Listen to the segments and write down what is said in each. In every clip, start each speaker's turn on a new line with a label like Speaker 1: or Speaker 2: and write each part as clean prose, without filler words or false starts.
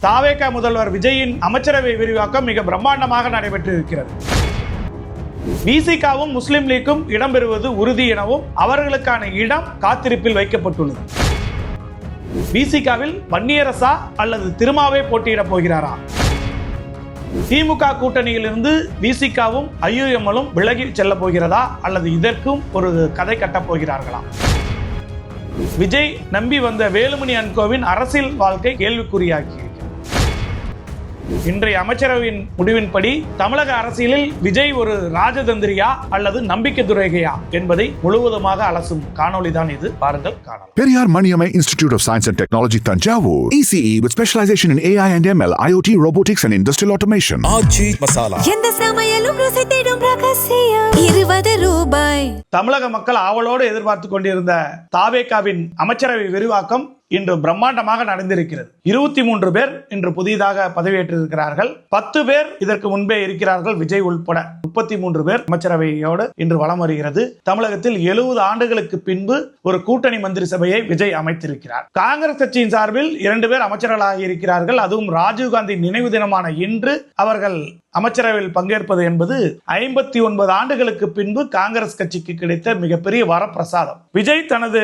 Speaker 1: தாவேகா முதல்வர் விஜயின் அமைச்சரவை விரிவாக்கம் மிக பிரம்மாண்டமாக நடைபெற்றிருக்கிறது. விசிகாவும் முஸ்லிம் லீக்கும் இடம்பெறுவது உறுதி எனவும் அவர்களுக்கான இடம் காத்திருப்பில் வைக்கப்பட்டுள்ளது. விசிகாவில் வன்னியரசா அல்லது திருமாவே போட்டியிடப் போகிறாரா? திமுக கூட்டணியிலிருந்து விசிகாவும் ஐயுஎம்எலும் விலகி செல்ல போகிறதா அல்லது இதற்கும் ஒரு கதை கட்டப் போகிறார்களா? விஜய் நம்பி வந்த வேலுமணி அண்ட் கோவின் அரசியல் வாழ்க்கை கேள்விக்குறியாகி இன்றைய அமைச்சரவையின் முடிவின்படி தமிழக அரசியலில் விஜய் ஒரு ராஜதந்திரியா அல்லது நம்பிக்கை துரோகியா என்பதை முழுவதுமாக அலசும் காணொளி தான் இது. பாருங்கள், காணலாம்.
Speaker 2: Periyar Maniammai Institute of Science and Technology, Tanjavur. ECE with specialization in AI and ML, IoT, robotics and industrial automation.
Speaker 3: ஆச்சி மசாலா.
Speaker 4: எந்த சமையலும் ருசி தேடும் ரகசியம் 20 ரூபாய்.
Speaker 1: தமிழக மக்கள் ஆவலோடு எதிர்பார்த்து கொண்டிருந்த தாவேகாவின் அமைச்சரவை விரிவாக்கம் இன்று பிரம்மாண்டமாக நடந்திருக்கிறது. 23 பேர் இன்று புதிதாக பதவியேற்றிருக்கிறார்கள். 10 பேர் இதற்கு முன்பே இருக்கிறார்கள். விஜய் உள்பட 33 பேர் அமைச்சரவையோடு இன்று வலம் வருகிறது. தமிழகத்தில் 70 ஆண்டுகளுக்கு பின்பு ஒரு கூட்டணி மந்திரி சபையை விஜய் அமைத்திருக்கிறார். காங்கிரஸ் கட்சியின் சார்பில் 2 பேர் அமைச்சர்களாக இருக்கிறார்கள். அதுவும் ராஜீவ்காந்தி நினைவு தினமான இன்று அவர்கள் அமைச்சரவையில் பங்கேற்பது என்பது 59 ஆண்டுகளுக்கு பின்பு காங்கிரஸ் கட்சிக்கு கிடைத்த மிகப்பெரிய வரப்பிரசாதம். விஜய் தனது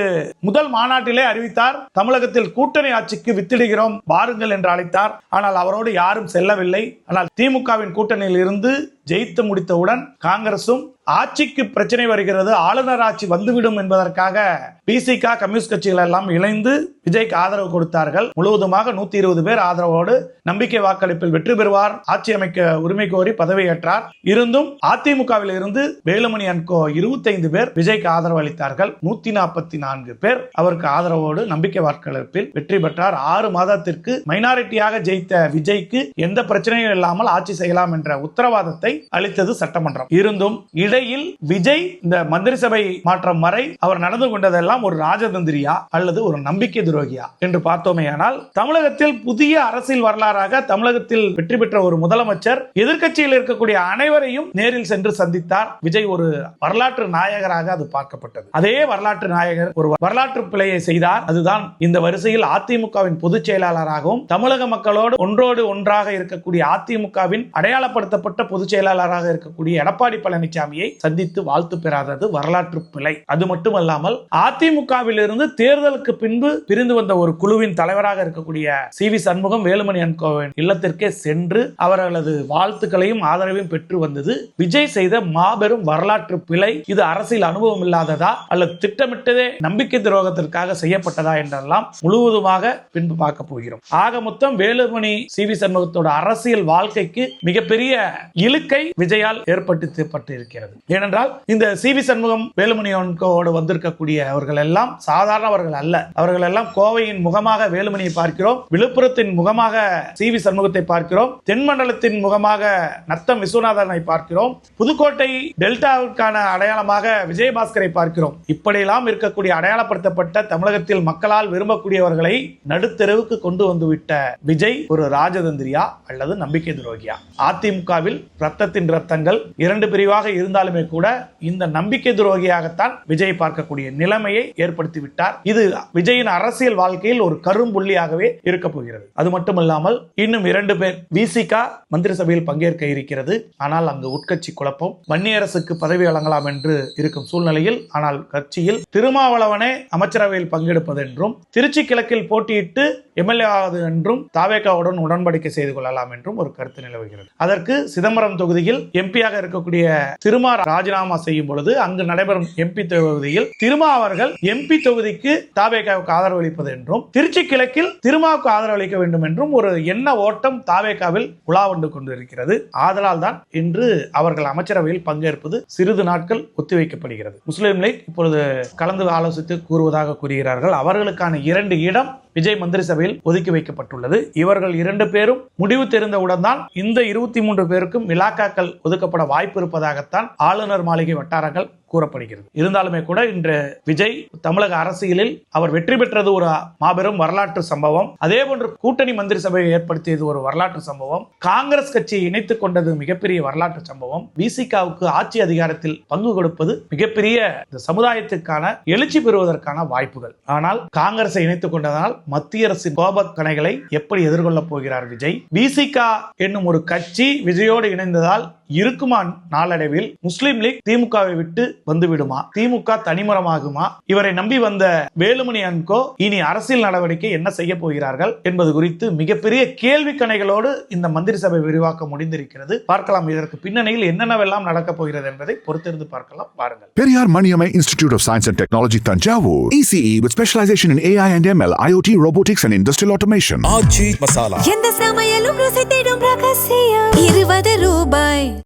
Speaker 1: முதல் மாநாட்டிலே அறிவித்தார், தமிழகத்தில் கூட்டணி ஆட்சிக்கு வித்திடுகிறோம் வாருங்கள் என்று அழைத்தார். ஆனால் அவரோடு யாரும் செல்லவில்லை. ஆனால் திமுகவின் கூட்டணியில் இருந்து ஜெயித்து முடித்தவுடன் காங்கிரசும் ஆட்சிக்கு பிரச்சனை வருகிறது, ஆளுநர் ஆட்சி வந்துவிடும் என்பதற்காக பிசிக கம்யூனிஸ்ட் கட்சிகள் எல்லாம் இணைந்து விஜய்க்கு ஆதரவு கொடுத்தார்கள். முழுவதுமாக 120 பேர் ஆதரவோடு நம்பிக்கை வாக்களிப்பில் வெற்றி பெறுவார், ஆட்சி அமைக்க உரிமை கோரி பதவியேற்றார். இருந்தும் அதிமுகவில் இருந்து வேலுமணி அண்ட் கோ 25 பேர் விஜய்க்கு ஆதரவு அளித்தார்கள். 144 பேர் அவருக்கு ஆதரவோடு நம்பிக்கை வாக்களிப்பில் வெற்றி பெற்றார். 6 மாதத்திற்கு மைனாரிட்டியாக ஜெயித்த விஜய்க்கு எந்த பிரச்சனையும் இல்லாமல் ஆட்சி செய்யலாம் என்ற உத்தரவாதத்தை அளித்தது சட்டமன்றம். இருந்தும் இடையில் விஜய் இந்த மந்திரி சபை மாற்றம் வரை அவர் நடந்து கொண்டதெல்லாம் ஒரு ராஜதந்திரியா அல்லது ஒரு நம்பிக்கை துரோகியா என்று பார்த்தோமேயானால், தமிழகத்தில் புதிய அரசியல் வரலாறாக தமிழகத்தில் வெற்றி பெற்ற ஒரு முதலமைச்சர் எதிர்க்கட்சியில் இருக்கக்கூடிய அனைவரையும் நேரில் சென்று சந்தித்தார். விஜய் ஒரு வரலாற்று நாயகராக அது பார்க்கப்பட்டது. அதே வரலாற்று நாயகர் ஒரு வரலாற்று பிழையை செய்தார். அதுதான் இந்த வரிசையில் அதிமுகவின் பொதுச் செயலாளராகவும் தமிழக மக்களோடு ஒன்றோடு ஒன்றாக இருக்கக்கூடிய அதிமுகவின் அடையாளப்படுத்தப்பட்ட பொதுச் செயலாளராக இருக்கக்கூடிய எடப்பாடி பழனிசாமியை சந்தித்து வாழ்த்து பெறாதது வரலாற்று பிழை. அது மட்டுமல்லாமல் அதிமுகவில் இருந்து தேர்தலுக்கு பின்பு பிரிந்து வந்த ஒரு குழுவின் தலைவராக இருக்கக்கூடிய சி.வி. சண்முகம் வேலுமணி அண்ட் கோவின் இல்லத்திற்கே சென்று அவர்களது வாழ்த்துக்களையும் ஆதரவையும் பெற்று வந்தது விஜய் செய்த மாபெரும் வரலாற்று பிழை. இது அரசியல் அனுபவம் இல்லாததா அல்லது திட்டமிட்டதே நம்பிக்கை துரோகத்திற்காக செய்யப்பட்டதா என்றெல்லாம் முழுவதுமாக பின்பு பார்க்க போகிறோம். ஆக மொத்தம் வேலுமணி சி.வி. சண்முகத்தோட அரசியல் வாழ்க்கைக்கு மிகப்பெரிய இழுக்கை விஜயால் ஏற்பட்டு இருக்கிறது. ஏனென்றால் இந்த சி.வி. சண்முகம் வேலுமணியோடு வந்திருக்கக்கூடிய அவர்கள் எல்லாம் சாதாரணவர்கள் அல்ல. அவர்கள் எல்லாம் கோவையின் முகமாக வேலுமணியை பார்க்கிறோம், விழுப்புரத்தின் முகமாக சி.வி. சண்முகத்தை பார்க்கிறோம், தென்மண்டலத்தின் முகமாக நத்தம் விஸ்வநாதனை பார்க்கிறோம், புதுக்கோட்டை டெல்டாவிற்கான அடையாளமாக விஜயபாஸ்கரை பார்க்கிறோம். இப்படியெல்லாம் இருக்கக்கூடிய அடையாளப்படுத்தப்பட்ட தமிழகத்தில் மக்களால் விரும்பக்கூடியவர்களை நடுத்தெருவுக்கு கொண்டு வந்துவிட்ட விஜய் ஒரு ராஜதந்திரியா அல்லது நம்பிக்கை துரோகியா? அதிமுகவில் ரத்தத்தின் ரத்தங்கள் 2 பிரிவாக இருந்தாலுமே கூட இந்த நம்பிக்கை துரோகியாகத்தான் விஜய் பார்க்கக்கூடிய நிலைமையை ஏற்படுத்தி விட்டார். இது விஜயின் அரசியல் வாழ்க்கையில் ஒரு கரும்புள்ளியாகவே இருக்க போகிறது. அது மட்டுமல்லாமல் இன்னும் 2 பேர் விசிகா மந்திரி சபையில் பங்கேற்க இருக்கிறது. ஆனால் அங்கு உட்கட்சி குழப்பம். வன்னியரசுக்கு பதவி வழங்கலாம் என்று இருக்கும் சூழ்நிலையில் ஆனால் கட்சியில் திருமாவளவனே அமைச்சரவையில் பங்கெடுப்பது என்றும் திருச்சி கிழக்கில் போட்டியிட்டு எம்எல்ஏ ஆவது என்றும் தாவேகாவுடன் உடன்படிக்கை செய்து கொள்ளலாம் என்றும் ஒரு கருத்து நிலவுகிறது. அதற்கு சிதம்பரம் தொகுதியில் எம்பியாக இருக்கக்கூடிய திருமா ராஜினாமா செய்யும் பொழுது அங்கு நடைபெறும் எம்பி தொகுதியில் திருமா அவர்கள் எம்பி தொகுதிக்கு தாவேகாவுக்கு ஆதரவு அளிப்பது என்றும் திருச்சி கிழக்கில் திருமாவுக்கு ஆதரவு அளிக்க வேண்டும் என்றும் ஒரு எண்ண ஓட்டம் தாவேகாவில் உலாவண்டு கொண்டிருக்கிறது. ஆதலால் தான் இன்று அவர்கள் அமைச்சரவையில் பங்கேற்பது சிறிது நாட்கள் ஒத்திவைக்கப்படுகிறது. முஸ்லிம் லீக் இப்பொழுது கலந்து ஆலோசித்து கூறுவதாக கூறுகிறார்கள். அவர்களுக்கான 2 இடம் விஜய் மந்திரி சபையில் ஒதுக்கி வைக்கப்பட்டுள்ளது. இவர்கள் 2 பேரும் முடிவு தெரிந்தவுடன் தான் இந்த 23 பேருக்கும் இலாக்காக்கள் ஒதுக்கப்பட வாய்ப்பு இருப்பதாகத்தான் ஆளுநர் மாளிகை வட்டாரங்கள் கூறப்படுகிறது. இருந்தாலுமே கூட இன்று விஜய் தமிழக அரசியலில் அவர் வெற்றி பெற்றது ஒரு மாபெரும் வரலாற்று சம்பவம். அதே போன்று கூட்டணி மந்திரி சபையை ஏற்படுத்தியது ஒரு வரலாற்று சம்பவம். காங்கிரஸ் கட்சியை இணைத்துக் கொண்டது மிகப்பெரிய வரலாற்று சம்பவம். விசிகாவுக்கு ஆட்சி அதிகாரத்தில் பங்கு கொடுப்பது மிகப்பெரிய இந்த சமுதாயத்துக்கான எழுச்சி பெறுவதற்கான வாய்ப்புகள். ஆனால் காங்கிரஸை இணைத்துக் கொண்டதால் மத்திய அரசின் கோப கணைகளை எப்படி எதிர்கொள்ளப் போகிறார் விஜய்? விசிகா என்னும் ஒரு கட்சி விஜயோடு இணைந்ததால் இருக்குமா நாளடைவில் முஸ்லிம் லீக் திமுகவை விட்டு வந்துவிடுமா? திமுக தனிமரமாகுமா? இவரை நம்பி வந்த வேலுமணி அன்கோ இனி அரசியல் நடவடிக்கை என்ன செய்ய போகிறார்கள் என்பது குறித்து மிகப்பெரிய கேள்வி கணைகளோடு இந்த மந்திரி சபை விரிவாக்கம் முடிந்திருக்கிறது. பார்க்கலாம் இதற்கு பின்னணியில் என்னென்னவெல்லாம் நடக்கப் போகிறது என்பதை பொறுத்திருந்து பார்க்கலாம். பாருங்கள்.
Speaker 2: Periyar Maniamai Institute of Science and Technology, Tanjavur. ECE with specialization in AI and ML, IoT, robotics and industrial automation.
Speaker 3: ஆச்சி மசாலா.
Speaker 4: எந்த சமையலும் ருசி தேடும் ரகசியம் 20 ரூபாய்.